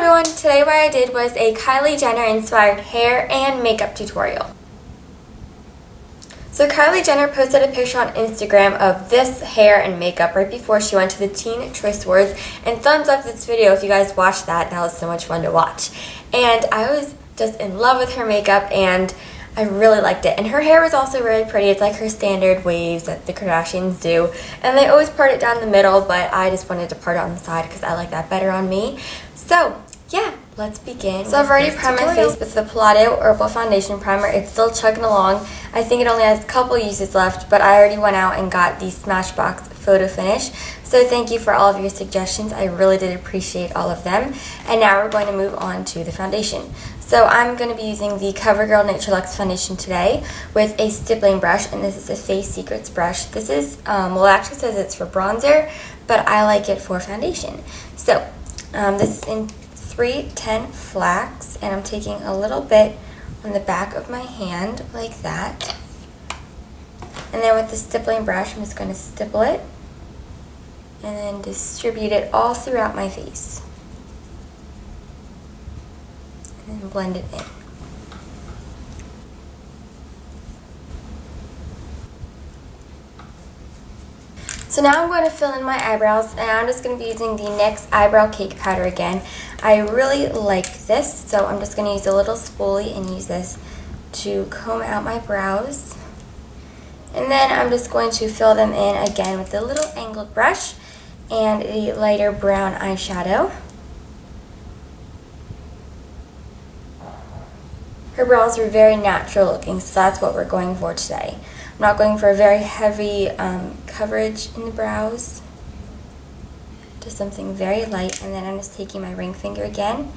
everyone, today what I did was a Kylie Jenner inspired hair and makeup tutorial. So Kylie Jenner posted a picture on Instagram of this hair and makeup right before she went to the Teen Choice Awards, and thumbs up this video if you guys watched that. That was so much fun to watch. And I was just in love with her makeup and I really liked it. And her hair was also really pretty. It's like her standard waves that the Kardashians do. And they always part it down the middle, but I just wanted to part it on the side because I like that better on me. So, yeah, let's begin. So I've already primed my face with the Palladio Herbal Foundation Primer. It's still chugging along. I think it only has a couple uses left, but I already went out and got the Smashbox Photo Finish. So thank you for all of your suggestions. I really did appreciate all of them. And now we're going to move on to the foundation. So I'm going to be using the CoverGirl Nature Luxe Foundation today with a stippling brush, and this is a Face Secrets brush. This is, well, it actually says it's for bronzer, but I like it for foundation. So this is in 310 Flax, and I'm taking a little bit on the back of my hand like that. And then with the stippling brush, I'm just going to stipple it and then distribute it all throughout my face. And then blend it in. So now I'm going to fill in my eyebrows, and I'm just going to be using the NYX Eyebrow Cake Powder again. I really like this, so I'm just going to use a little spoolie and use this to comb out my brows. And then I'm just going to fill them in again with a little angled brush and a lighter brown eyeshadow. Her brows are very natural looking, so that's what we're going for today. I'm not going for a very heavy coverage in the brows, just something very light. And then I'm just taking my ring finger again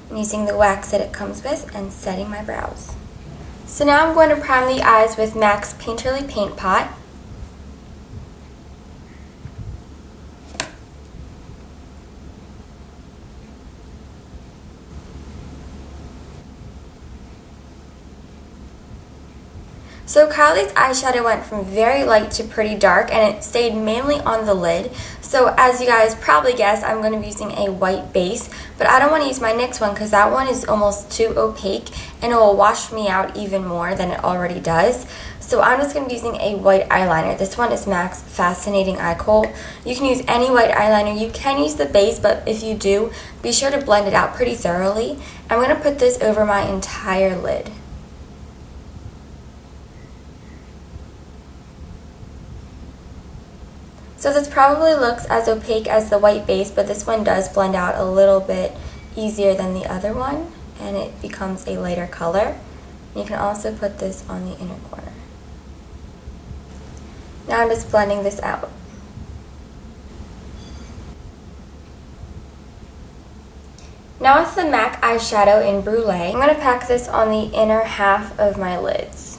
and using the wax that it comes with and setting my brows. So now I'm going to prime the eyes with MAC's Painterly Paint Pot. So Kylie's eyeshadow went from very light to pretty dark, and it stayed mainly on the lid. So as you guys probably guessed, I'm going to be using a white base, but I don't want to use my NYX one because that one is almost too opaque and it will wash me out even more than it already does. So I'm just going to be using a white eyeliner. This one is MAC's Fascinating Eye Kohl. You can use any white eyeliner. You can use the base, but if you do, be sure to blend it out pretty thoroughly. I'm going to put this over my entire lid. So this probably looks as opaque as the white base, but this one does blend out a little bit easier than the other one, and it becomes a lighter color. You can also put this on the inner corner. Now I'm just blending this out. Now with the MAC eyeshadow in Brulee, I'm going to pack this on the inner half of my lids.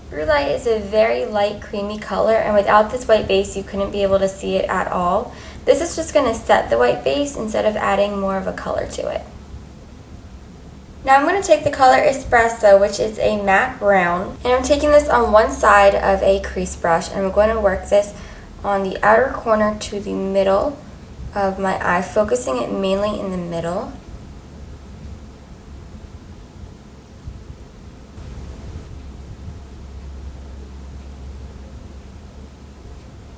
Brulee is a very light creamy color, and without this white base you couldn't be able to see it at all. This is just going to set the white base instead of adding more of a color to it. Now I'm going to take the color Espresso, which is a matte brown, and I'm taking this on one side of a crease brush, and I'm going to work this on the outer corner to the middle of my eye, focusing it mainly in the middle.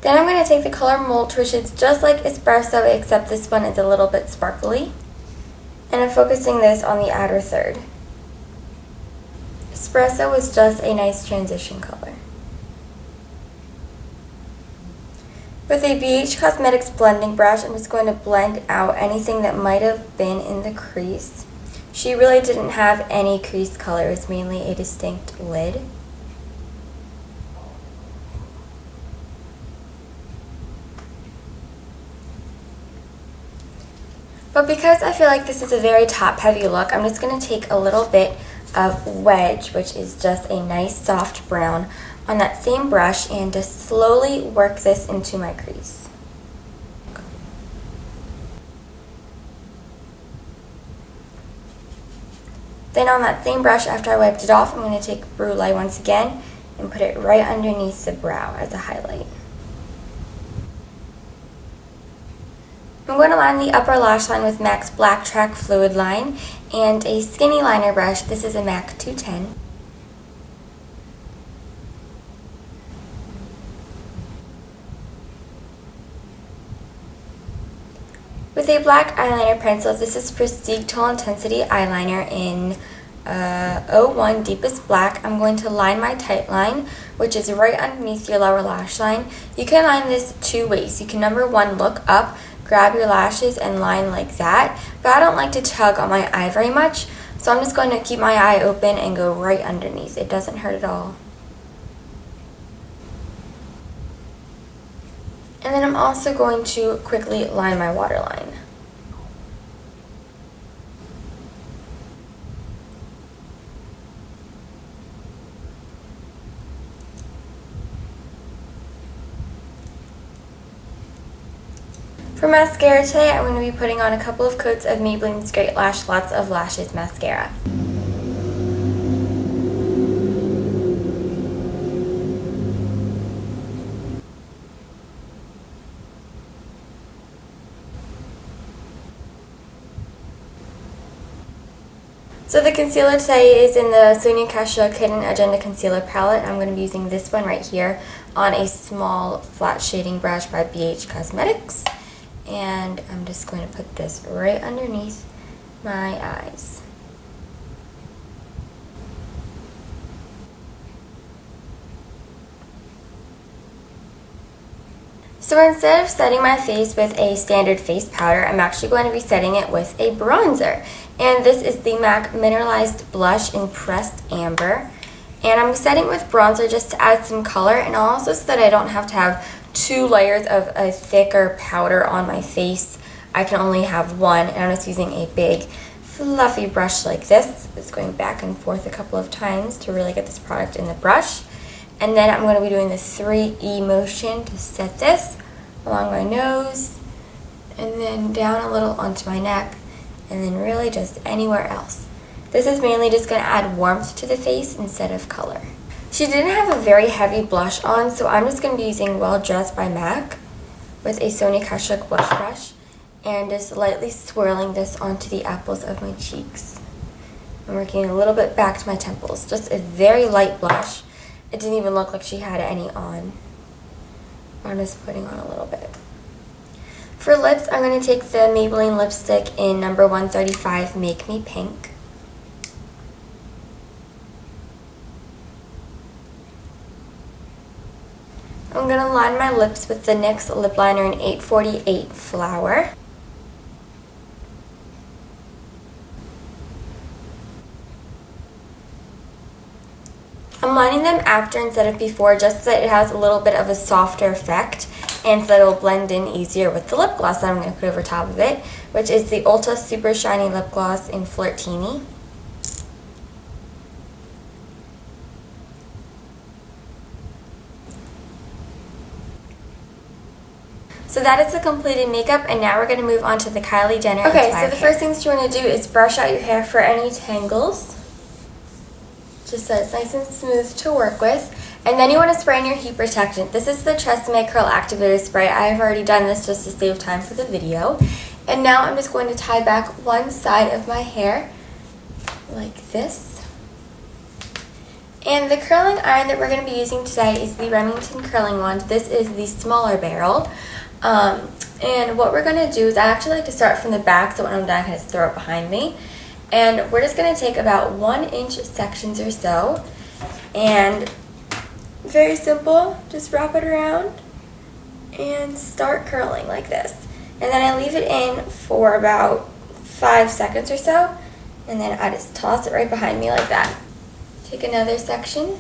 Then I'm going to take the color Molt, which is just like Espresso, except this one is a little bit sparkly. And I'm focusing this on the outer third. Espresso was just a nice transition color. With a BH Cosmetics blending brush, I'm just going to blend out anything that might have been in the crease. She really didn't have any crease color, it's mainly a distinct lid. But because I feel like this is a very top-heavy look, I'm just going to take a little bit of Wedge, which is just a nice soft brown, on that same brush and just slowly work this into my crease. Then on that same brush, after I wiped it off, I'm going to take Brulee once again and put it right underneath the brow as a highlight. I'm going to line the upper lash line with MAC's Black Track Fluid Line and a skinny liner brush. This is a MAC 210. With a black eyeliner pencil, this is Prestige Tall Intensity Eyeliner in 01 Deepest Black. I'm going to line my tight line, which is right underneath your lower lash line. You can line this two ways. You can, number one, look up, grab your lashes, and line like that. But I don't like to tug on my eye very much, so I'm just going to keep my eye open and go right underneath. It doesn't hurt at all. And then I'm also going to quickly line my waterline. For mascara today, I'm going to be putting on a couple of coats of Maybelline's Great Lash Lots of Lashes mascara. So the concealer today is in the Sonia Kashuk Hidden Agenda Concealer Palette. I'm going to be using this one right here on a small flat shading brush by BH Cosmetics. And I'm just going to put this right underneath my eyes. So instead of setting my face with a standard face powder, I'm actually going to be setting it with a bronzer. And this is the MAC Mineralized Blush in Pressed Amber. And I'm setting with bronzer just to add some color, and also so that I don't have to have two layers of a thicker powder on my face. I can only have one, and I'm just using a big fluffy brush like this. It's going back and forth a couple of times to really get this product in the brush. And then I'm going to be doing the 3E motion to set this along my nose, and then down a little onto my neck, and then really just anywhere else. This is mainly just going to add warmth to the face instead of color. She didn't have a very heavy blush on, so I'm just going to be using Well Dressed by MAC with a Sonia Kashuk blush brush and just lightly swirling this onto the apples of my cheeks. I'm working a little bit back to my temples. Just a very light blush. It didn't even look like she had any on. I'm just putting on a little bit. For lips, I'm going to take the Maybelline lipstick in number 135, Make Me Pink. I'm going to line my lips with the NYX lip liner in 848 Flower. I'm lining them after instead of before, just so that it has a little bit of a softer effect and so that it will blend in easier with the lip gloss that I'm going to put over top of it, which is the Ulta Super Shiny Lip Gloss in Flirtini. So that is the completed makeup, and now we're going to move on to the Kylie Jenner Okay, so the first things you want to do is brush out your hair for any tangles, just so it's nice and smooth to work with. And then you want to spray in your heat protectant. This is the Tresemme Curl Activator Spray. I've already done this just to save time for the video. And now I'm just going to tie back one side of my hair like this. And the curling iron that we're going to be using today is the Remington Curling Wand. This is the smaller barrel. And what we're going to do is I actually like to start from the back, so when I'm done I can just throw it behind me. And we're just going to take about 1-inch sections or so, and very simple, just wrap it around and start curling like this. And then I leave it in for about 5 seconds or so, and then I just toss it right behind me like that. Take another section,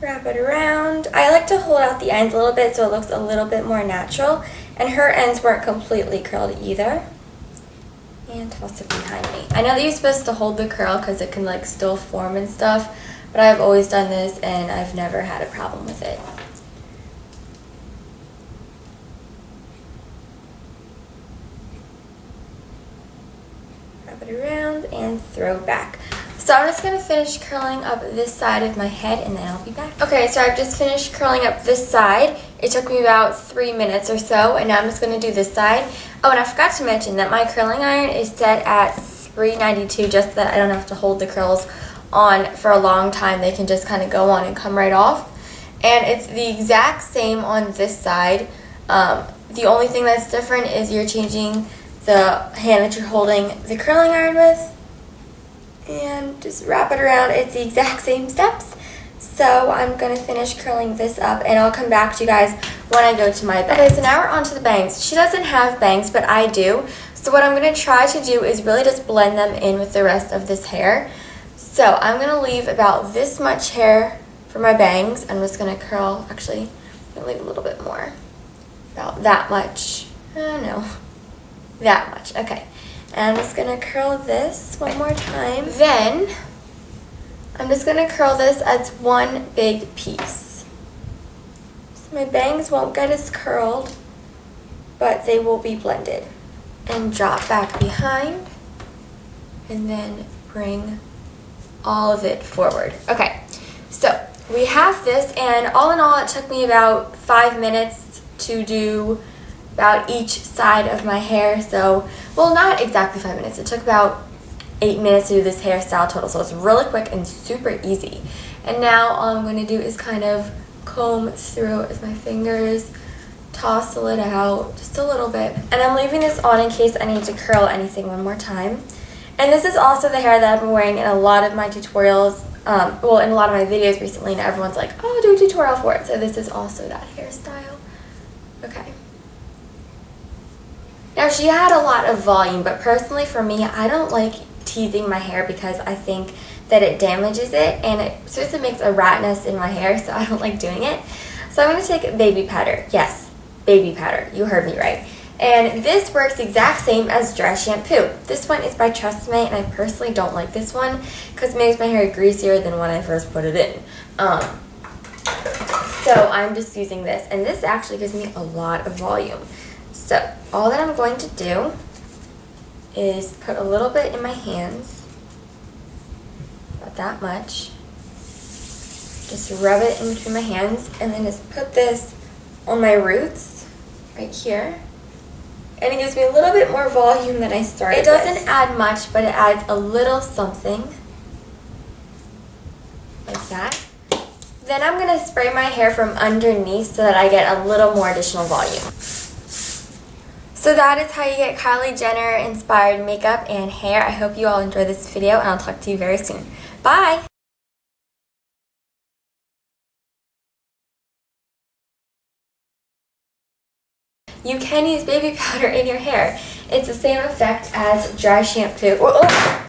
wrap it around. I like to hold out the ends a little bit so it looks a little bit more natural, and her ends weren't completely curled either. And toss it behind me. I know that you're supposed to hold the curl because it can like still form and stuff, but I've always done this and I've never had a problem with it. Wrap it around and throw back. So I'm just going to finish curling up this side of my head, and then I'll be back. Okay, so I've just finished curling up this side. It took me about 3 minutes or so, and now I'm just going to do this side. Oh, and I forgot to mention that my curling iron is set at 392, just so that I don't have to hold the curls on for a long time. They can just kind of go on and come right off. And it's the exact same on this side. The only thing that's different is you're changing the hand that you're holding the curling iron with. And just wrap it around. It's the exact same steps. So I'm going to finish curling this up, and I'll come back to you guys when I go to my bangs. Okay, so now we're on to the bangs. She doesn't have bangs, but I do. So what I'm going to try to do is really just blend them in with the rest of this hair. So I'm going to leave about this much hair for my bangs. I'm just going to curl, actually, I'm going to leave a little bit more. About that much. No, that much. Okay. And I'm just going to curl this one more time. Then I'm just going to curl this as one big piece. So my bangs won't get as curled, but they will be blended. And drop back behind, and then bring all of it forward. Okay, so we have this, and all in all it took me about 5 minutes to do about each side of my hair. So, well, not exactly 5 minutes. It took about 8 minutes to do this hairstyle total, so it's really quick and super easy. And now all I'm going to do is kind of comb through it with my fingers, tousle it out just a little bit. And I'm leaving this on in case I need to curl anything one more time. And this is also the hair that I've been wearing in a lot of my tutorials, well, in a lot of my videos recently, and everyone's like, oh, do a tutorial for it. So this is also that hairstyle. Okay. Now, she had a lot of volume, but personally for me, I don't like teasing my hair because I think that it damages it, and it seriously makes a rat nest in my hair, so I don't like doing it. So I'm going to take baby powder. Yes, baby powder. You heard me right. And this works the exact same as dry shampoo. This one is by TRESemmé, and I personally don't like this one because it makes my hair greasier than when I first put it in. So I'm just using this, and this actually gives me a lot of volume. So all that I'm going to do is put a little bit in my hands, about that much. Just rub it in between my hands, and then just put this on my roots right here. And it gives me a little bit more volume than I started with. It doesn't add much, but it adds a little something. Like that. Then I'm going to spray my hair from underneath so that I get a little more additional volume. So that is how you get Kylie Jenner inspired makeup and hair. I hope you all enjoyed this video, and I'll talk to you very soon. Bye! You can use baby powder in your hair. It's the same effect as dry shampoo.